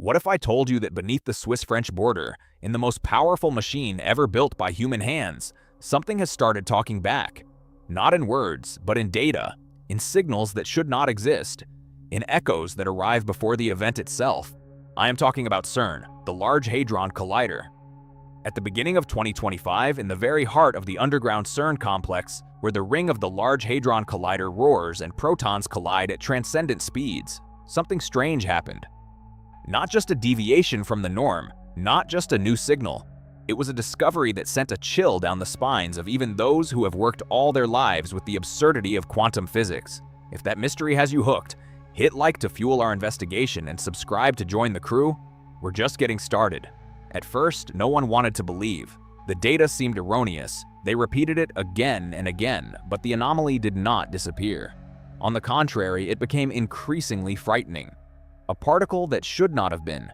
What if I told you that beneath the Swiss-French border, in the most powerful machine ever built by human hands, something has started talking back? Not in words, but in data, in signals that should not exist, in echoes that arrive before the event itself. I am talking about CERN, the Large Hadron Collider. At the beginning of 2025, in the very heart of the underground CERN complex, where the ring of the Large Hadron Collider roars and protons collide at transcendent speeds, something strange happened. Not just a deviation from the norm, not just a new signal. It was a discovery that sent a chill down the spines of even those who have worked all their lives with the absurdity of quantum physics. If that mystery has you hooked, hit like to fuel our investigation and subscribe to join the crew. We're just getting started. At first, no one wanted to believe. The data seemed erroneous. They repeated it again and again, but the anomaly did not disappear. On the contrary, it became increasingly frightening. A particle that should not have been.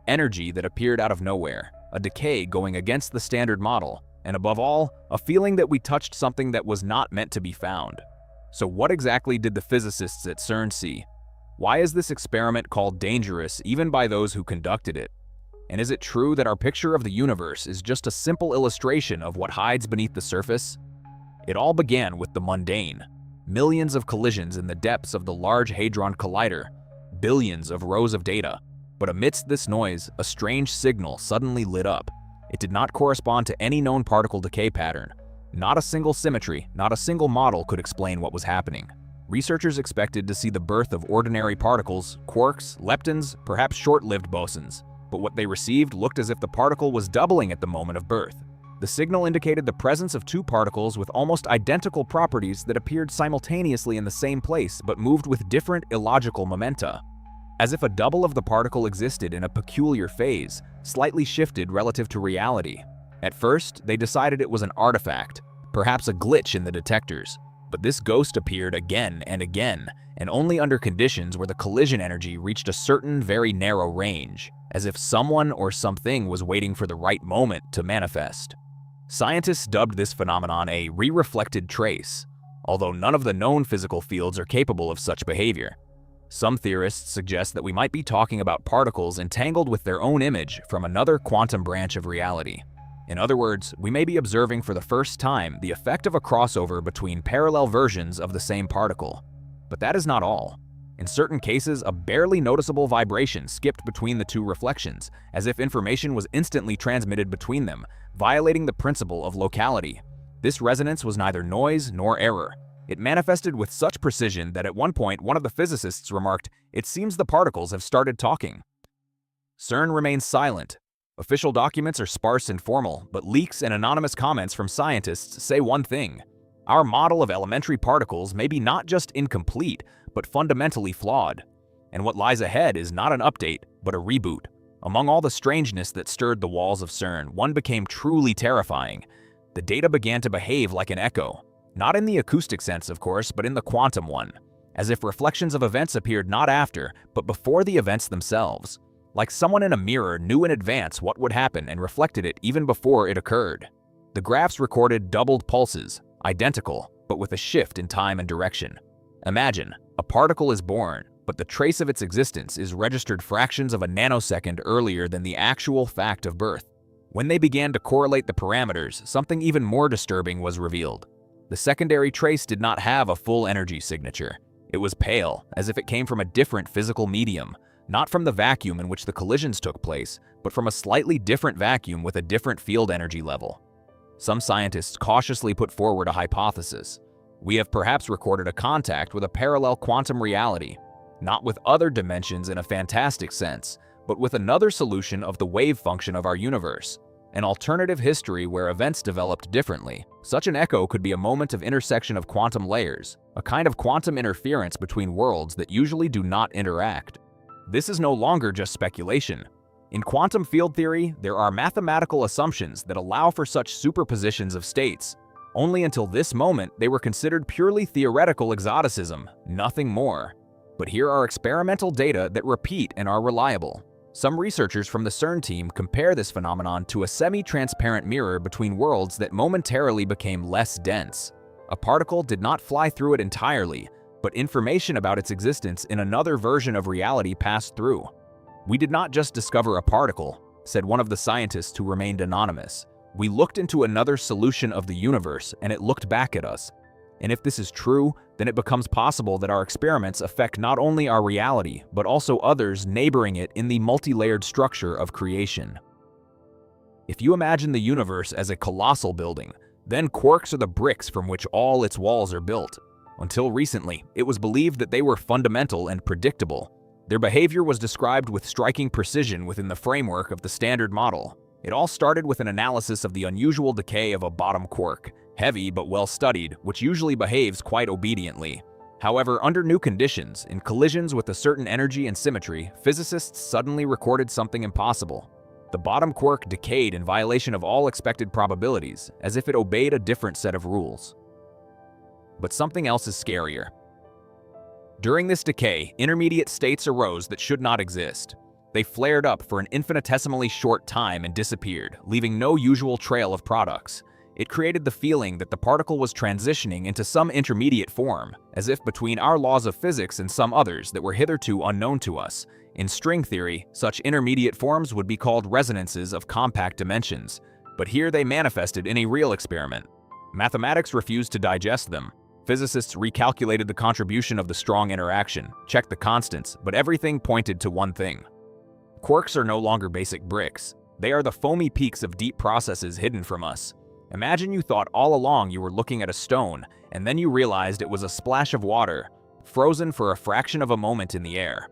Energy that appeared out of nowhere. A decay going against the standard model. And above all, a feeling that we touched something that was not meant to be found. So what exactly did the physicists at CERN see? Why is this experiment called dangerous even by those who conducted it? And is it true that our picture of the universe is just a simple illustration of what hides beneath the surface? It all began with the mundane. Millions of collisions in the depths of the Large Hadron Collider. Billions of rows of data. But amidst this noise, a strange signal suddenly lit up. It did not correspond to any known particle decay pattern. Not a single symmetry, not a single model could explain what was happening. Researchers expected to see the birth of ordinary particles, quarks, leptons, perhaps short-lived bosons. But what they received looked as if the particle was doubling at the moment of birth. The signal indicated the presence of two particles with almost identical properties that appeared simultaneously in the same place but moved with different illogical momenta. As if a double of the particle existed in a peculiar phase, slightly shifted relative to reality. At first, they decided it was an artifact, perhaps a glitch in the detectors. But this ghost appeared again and again, and only under conditions where the collision energy reached a certain very narrow range, as if someone or something was waiting for the right moment to manifest. Scientists dubbed this phenomenon a re-reflected trace, although none of the known physical fields are capable of such behavior. Some theorists suggest that we might be talking about particles entangled with their own image from another quantum branch of reality. In other words, we may be observing for the first time the effect of a crossover between parallel versions of the same particle. But that is not all. In certain cases, a barely noticeable vibration skipped between the two reflections, as if information was instantly transmitted between them, violating the principle of locality. This resonance was neither noise nor error. It manifested with such precision that at one point one of the physicists remarked, "It seems the particles have started talking." CERN remains silent. Official documents are sparse and formal, but leaks and anonymous comments from scientists say one thing. Our model of elementary particles may be not just incomplete, but fundamentally flawed. And what lies ahead is not an update, but a reboot. Among all the strangeness that stirred the walls of CERN, one became truly terrifying. The data began to behave like an echo. Not in the acoustic sense, of course, but in the quantum one. As if reflections of events appeared not after, but before the events themselves. Like someone in a mirror knew in advance what would happen and reflected it even before it occurred. The graphs recorded doubled pulses, identical, but with a shift in time and direction. Imagine, a particle is born, but the trace of its existence is registered fractions of a nanosecond earlier than the actual fact of birth. When they began to correlate the parameters, something even more disturbing was revealed. The secondary trace did not have a full energy signature. It was pale, as if it came from a different physical medium, not from the vacuum in which the collisions took place, but from a slightly different vacuum with a different field energy level. Some scientists cautiously put forward a hypothesis. We have perhaps recorded a contact with a parallel quantum reality, not with other dimensions in a fantastic sense, but with another solution of the wave function of our universe. An alternative history where events developed differently. Such an echo could be a moment of intersection of quantum layers, a kind of quantum interference between worlds that usually do not interact. This is no longer just speculation. In quantum field theory, there are mathematical assumptions that allow for such superpositions of states. Only until this moment, they were considered purely theoretical exoticism, nothing more. But here are experimental data that repeat and are reliable. Some researchers from the CERN team compare this phenomenon to a semi-transparent mirror between worlds that momentarily became less dense. A particle did not fly through it entirely, but information about its existence in another version of reality passed through. "We did not just discover a particle," said one of the scientists who remained anonymous. "We looked into another solution of the universe, and it looked back at us." And if this is true, then it becomes possible that our experiments affect not only our reality, but also others neighboring it in the multi-layered structure of creation. If you imagine the universe as a colossal building, then quarks are the bricks from which all its walls are built. Until recently, it was believed that they were fundamental and predictable. Their behavior was described with striking precision within the framework of the Standard Model. It all started with an analysis of the unusual decay of a bottom quark, heavy but well studied, which usually behaves quite obediently. However, under new conditions, in collisions with a certain energy and symmetry, physicists suddenly recorded something impossible. The bottom quark decayed in violation of all expected probabilities, as if it obeyed a different set of rules. But something else is scarier. During this decay, intermediate states arose that should not exist. They flared up for an infinitesimally short time and disappeared, leaving no usual trail of products. It created the feeling that the particle was transitioning into some intermediate form, as if between our laws of physics and some others that were hitherto unknown to us. In string theory, such intermediate forms would be called resonances of compact dimensions, but here they manifested in a real experiment. Mathematics refused to digest them. Physicists recalculated the contribution of the strong interaction, checked the constants, but everything pointed to one thing. Quarks are no longer basic bricks. They are the foamy peaks of deep processes hidden from us. Imagine you thought all along you were looking at a stone, and then you realized it was a splash of water, frozen for a fraction of a moment in the air.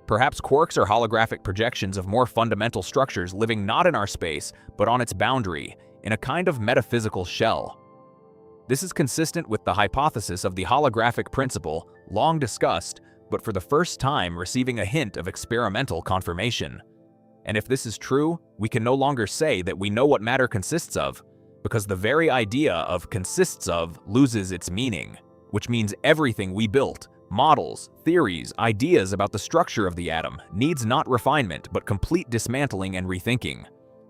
Perhaps quarks are holographic projections of more fundamental structures living not in our space, but on its boundary, in a kind of metaphysical shell. This is consistent with the hypothesis of the holographic principle, long discussed, but for the first time receiving a hint of experimental confirmation. And if this is true, we can no longer say that we know what matter consists of, because the very idea of consists of loses its meaning, which means everything we built, models, theories, ideas about the structure of the atom, needs not refinement but complete dismantling and rethinking.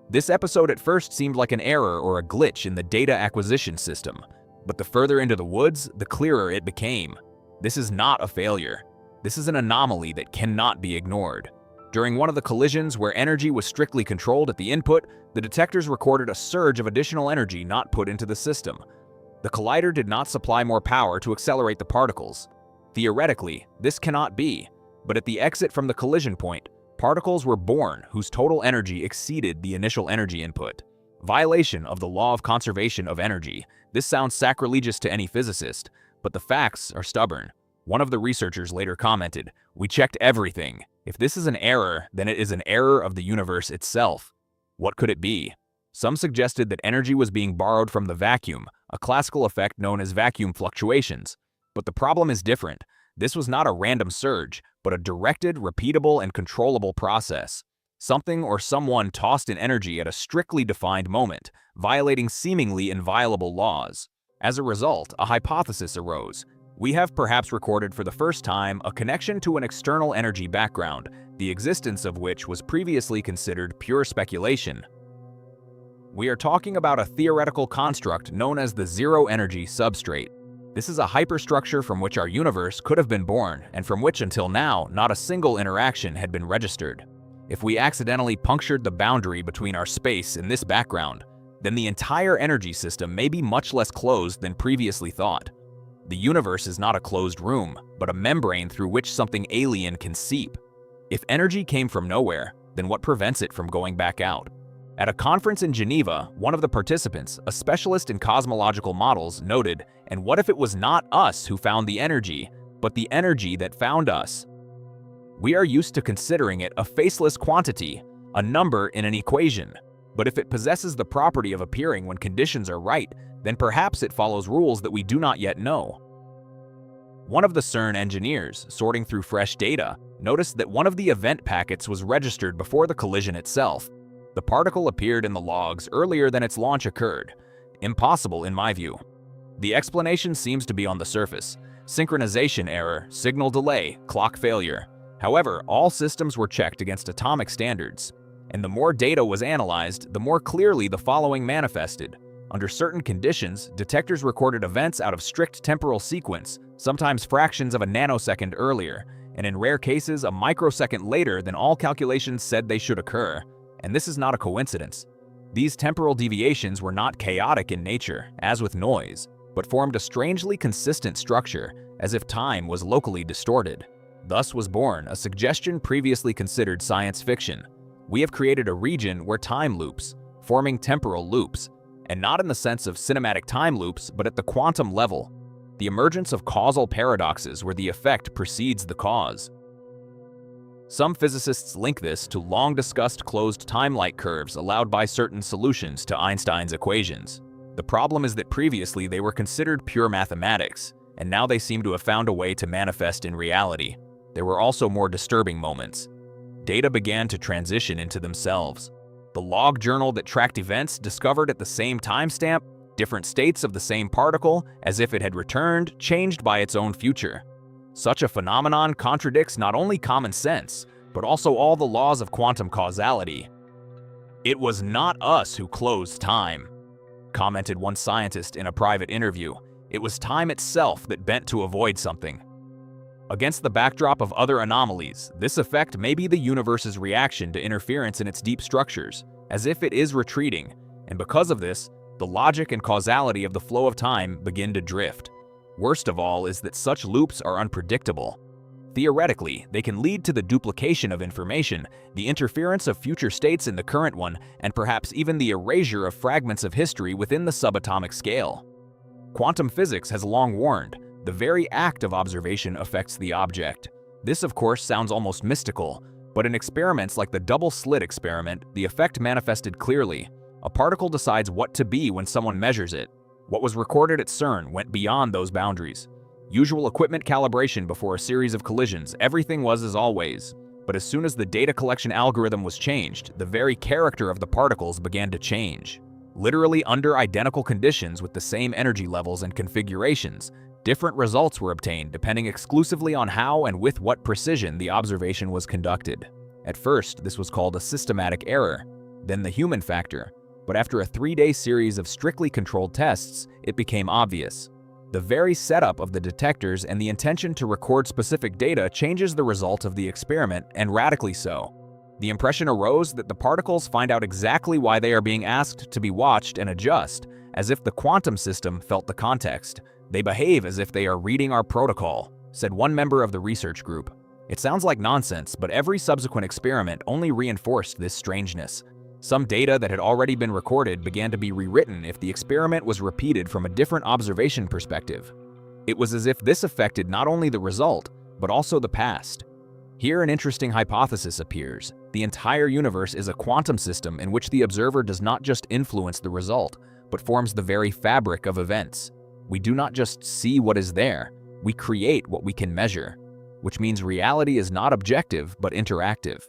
This episode at first seemed like an error or a glitch in the data acquisition system, but the further into the woods, the clearer it became. This is not a failure. This is an anomaly that cannot be ignored. During one of the collisions where energy was strictly controlled at the input, the detectors recorded a surge of additional energy not put into the system. The collider did not supply more power to accelerate the particles. Theoretically, this cannot be, but at the exit from the collision point, particles were born whose total energy exceeded the initial energy input. Violation of the law of conservation of energy. This sounds sacrilegious to any physicist, but the facts are stubborn. One of the researchers later commented, "We checked everything. If this is an error, then it is an error of the universe itself." What could it be? Some suggested that energy was being borrowed from the vacuum, a classical effect known as vacuum fluctuations. But the problem is different. This was not a random surge, but a directed, repeatable, and controllable process. Something or someone tossed in energy at a strictly defined moment, violating seemingly inviolable laws. As a result, a hypothesis arose. We have perhaps recorded for the first time a connection to an external energy background, the existence of which was previously considered pure speculation. We are talking about a theoretical construct known as the zero-energy substrate. This is a hyperstructure from which our universe could have been born, and from which until now not a single interaction had been registered. If we accidentally punctured the boundary between our space and this background, then the entire energy system may be much less closed than previously thought. The universe is not a closed room, but a membrane through which something alien can seep. If energy came from nowhere, then what prevents it from going back out? At a conference in Geneva, one of the participants, a specialist in cosmological models, noted, "And what if it was not us who found the energy, but the energy that found us?" We are used to considering it a faceless quantity, a number in an equation. But if it possesses the property of appearing when conditions are right, then perhaps it follows rules that we do not yet know. One of the CERN engineers, sorting through fresh data, noticed that one of the event packets was registered before the collision itself. The particle appeared in the logs earlier than its launch occurred. Impossible in my view. The explanation seems to be on the surface. Synchronization error, signal delay, clock failure. However, all systems were checked against atomic standards. And the more data was analyzed, the more clearly the following manifested. Under certain conditions, detectors recorded events out of strict temporal sequence, sometimes fractions of a nanosecond earlier, and in rare cases a microsecond later than all calculations said they should occur. And this is not a coincidence. These temporal deviations were not chaotic in nature, as with noise, but formed a strangely consistent structure, as if time was locally distorted. Thus was born a suggestion previously considered science fiction. We have created a region where time loops, forming temporal loops, and not in the sense of cinematic time loops, but at the quantum level. The emergence of causal paradoxes where the effect precedes the cause. Some physicists link this to long-discussed closed time-like curves allowed by certain solutions to Einstein's equations. The problem is that previously they were considered pure mathematics, and now they seem to have found a way to manifest in reality. There were also more disturbing moments. Data began to transition into themselves. The log journal that tracked events discovered at the same timestamp different states of the same particle as if it had returned, changed by its own future. Such a phenomenon contradicts not only common sense, but also all the laws of quantum causality. "It was not us who closed time," commented one scientist in a private interview. "It was time itself that bent to avoid something." Against the backdrop of other anomalies, this effect may be the universe's reaction to interference in its deep structures, as if it is retreating, and because of this, the logic and causality of the flow of time begin to drift. Worst of all is that such loops are unpredictable. Theoretically, they can lead to the duplication of information, the interference of future states in the current one, and perhaps even the erasure of fragments of history within the subatomic scale. Quantum physics has long warned, the very act of observation affects the object. This, of course, sounds almost mystical, but in experiments like the double-slit experiment, the effect manifested clearly. A particle decides what to be when someone measures it. What was recorded at CERN went beyond those boundaries. Usual equipment calibration before a series of collisions, everything was as always. But as soon as the data collection algorithm was changed, the very character of the particles began to change. Literally under identical conditions with the same energy levels and configurations, different results were obtained depending exclusively on how and with what precision the observation was conducted. At first, this was called a systematic error, then the human factor. But after a 3-day series of strictly controlled tests, it became obvious. The very setup of the detectors and the intention to record specific data changes the result of the experiment, and radically so. The impression arose that the particles find out exactly why they are being asked to be watched and adjust, as if the quantum system felt the context. "They behave as if they are reading our protocol," said one member of the research group. It sounds like nonsense, but every subsequent experiment only reinforced this strangeness. Some data that had already been recorded began to be rewritten if the experiment was repeated from a different observation perspective. It was as if this affected not only the result, but also the past. Here an interesting hypothesis appears. The entire universe is a quantum system in which the observer does not just influence the result, but forms the very fabric of events. We do not just see what is there, we create what we can measure, which means reality is not objective but interactive.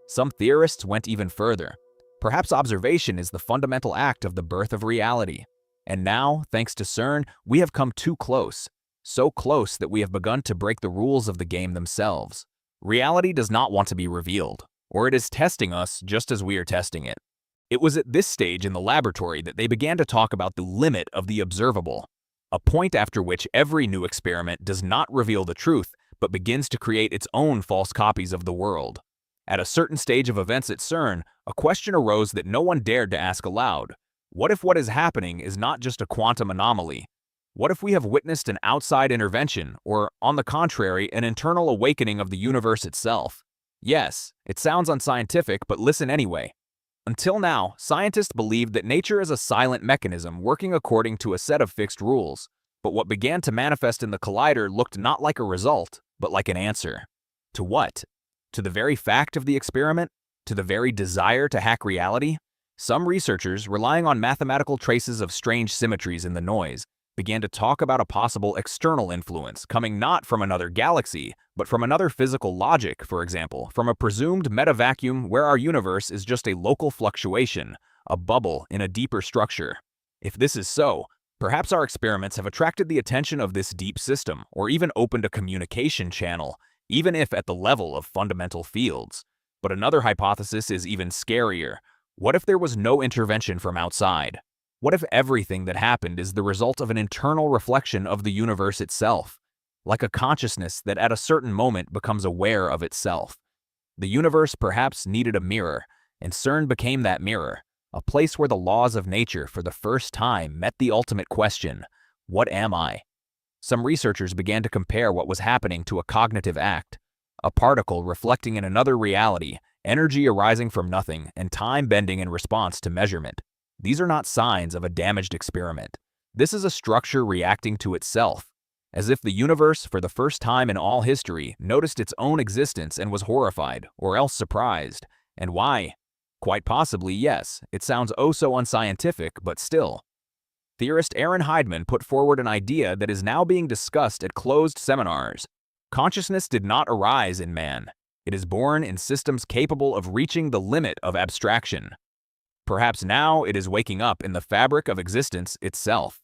Some theorists went even further. Perhaps observation is the fundamental act of the birth of reality. And now, thanks to CERN, we have come too close. So close that we have begun to break the rules of the game themselves. Reality does not want to be revealed, or it is testing us just as we are testing it. It was at this stage in the laboratory that they began to talk about the limit of the observable, a point after which every new experiment does not reveal the truth, but begins to create its own false copies of the world. At a certain stage of events at CERN, a question arose that no one dared to ask aloud. What if what is happening is not just a quantum anomaly? What if we have witnessed an outside intervention, or, on the contrary, an internal awakening of the universe itself? Yes, it sounds unscientific, but listen anyway. Until now, scientists believed that nature is a silent mechanism working according to a set of fixed rules. But what began to manifest in the collider looked not like a result, but like an answer. To what? To the very fact of the experiment? To the very desire to hack reality? Some researchers, relying on mathematical traces of strange symmetries in the noise, began to talk about a possible external influence coming not from another galaxy, but from another physical logic, for example, from a presumed metavacuum where our universe is just a local fluctuation, a bubble in a deeper structure. If this is so, perhaps our experiments have attracted the attention of this deep system, or even opened a communication channel, even if at the level of fundamental fields. But another hypothesis is even scarier. What if there was no intervention from outside? What if everything that happened is the result of an internal reflection of the universe itself? like a consciousness that at a certain moment becomes aware of itself. The universe perhaps needed a mirror, and CERN became that mirror, a place where the laws of nature for the first time met the ultimate question, what am I? Some researchers began to compare what was happening to a cognitive act, a particle reflecting in another reality, energy arising from nothing, and time bending in response to measurement. These are not signs of a damaged experiment. This is a structure reacting to itself, as if the universe, for the first time in all history, noticed its own existence and was horrified, or else surprised. And why? Quite possibly, yes. It sounds oh so unscientific, but still. Theorist Aaron Heidman put forward an idea that is now being discussed at closed seminars. Consciousness did not arise in man. It is born in systems capable of reaching the limit of abstraction. Perhaps now it is waking up in the fabric of existence itself.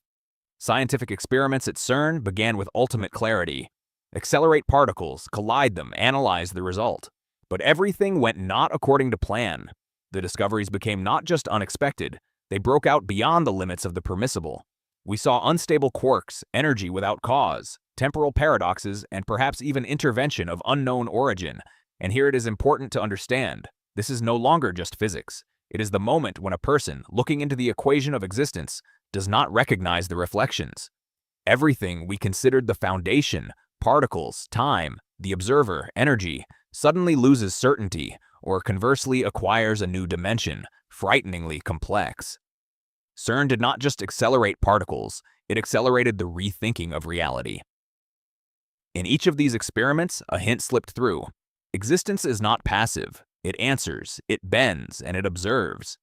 Scientific experiments at CERN began with ultimate clarity. Accelerate particles, collide them, analyze the result. But everything went not according to plan. The discoveries became not just unexpected, they broke out beyond the limits of the permissible. We saw unstable quarks, energy without cause, temporal paradoxes, and perhaps even intervention of unknown origin. And here it is important to understand, this is no longer just physics. It is the moment when a person, looking into the equation of existence, does not recognize the reflections. Everything we considered the foundation, particles, time, the observer, energy, suddenly loses certainty, or conversely acquires a new dimension, frighteningly complex. CERN did not just accelerate particles, it accelerated the rethinking of reality. In each of these experiments, a hint slipped through. Existence is not passive. It answers, it bends, and it observes.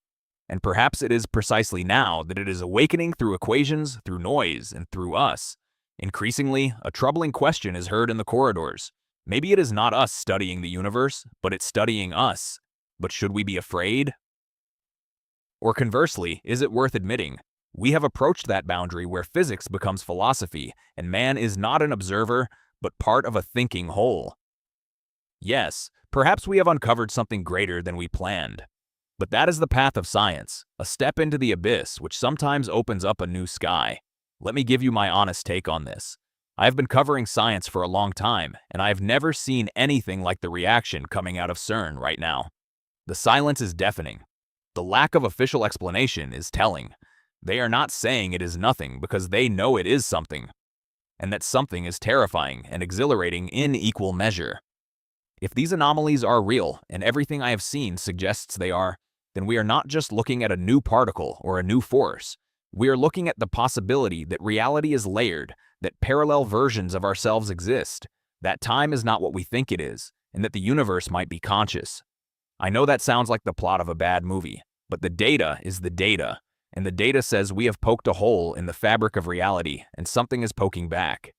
And perhaps it is precisely now that it is awakening through equations, through noise, and through us. Increasingly, a troubling question is heard in the corridors. Maybe it is not us studying the universe, but it's studying us. But should we be afraid? Or conversely, is it worth admitting, we have approached that boundary where physics becomes philosophy, and man is not an observer, but part of a thinking whole? Yes, perhaps we have uncovered something greater than we planned. But that is the path of science, a step into the abyss which sometimes opens up a new sky. Let me give you my honest take on this. I have been covering science for a long time, and I have never seen anything like the reaction coming out of CERN right now. The silence is deafening. The lack of official explanation is telling. They are not saying it is nothing because they know it is something, and that something is terrifying and exhilarating in equal measure. If these anomalies are real, and everything I have seen suggests they are, then we are not just looking at a new particle or a new force. We are looking at the possibility that reality is layered, that parallel versions of ourselves exist, that time is not what we think it is, and that the universe might be conscious. I know that sounds like the plot of a bad movie, but the data is the data, and the data says we have poked a hole in the fabric of reality, and something is poking back.